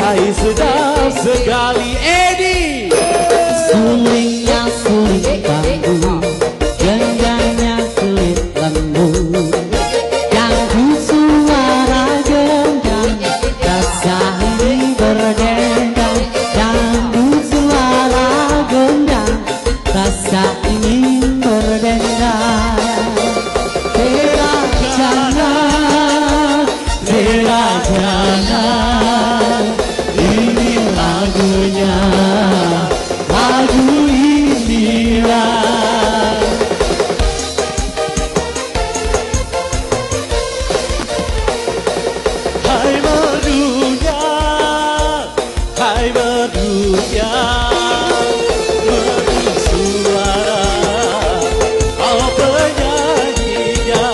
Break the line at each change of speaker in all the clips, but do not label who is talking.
Duhai sedap sekali Edi.
Sulingnya suling bambu, gendangnya kulit lembu, yang suara gendang, rasa ini berdendang. Yang suara gendang, rasa ingin berdendang. Tera jangan, tera jangan, ini lagunya, lagu inilah.
Hai merdunya, hai merdunya, merdu suara, kau penyanyinya,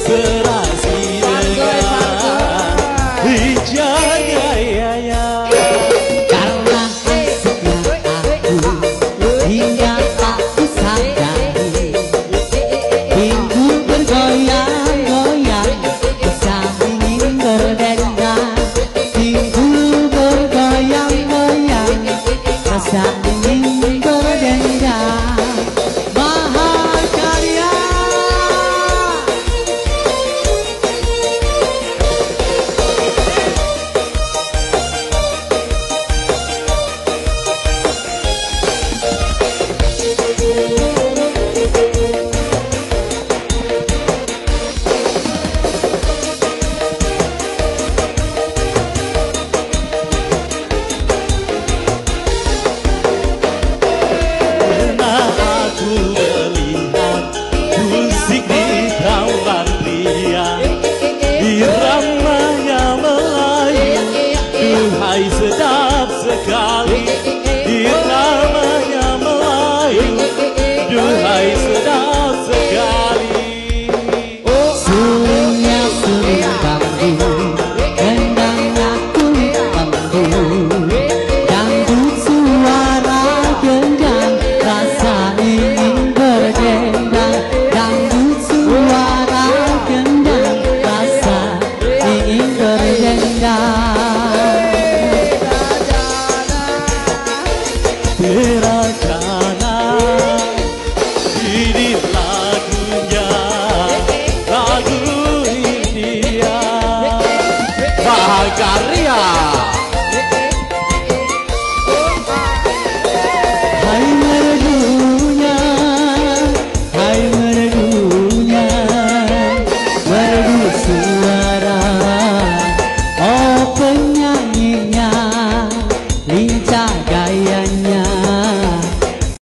serasi dengan hijaunya ya.
Karena asiknya aku hingga tak kusadari, pintu bergoyang-goyang, rasa ingin berdendang. Pintu bergoyang-goyang, rasa ingin berdendang. Mahakarya.
Pernah aku melihat musik di taman ria, iramanya Melayu, duhai sedap sekali.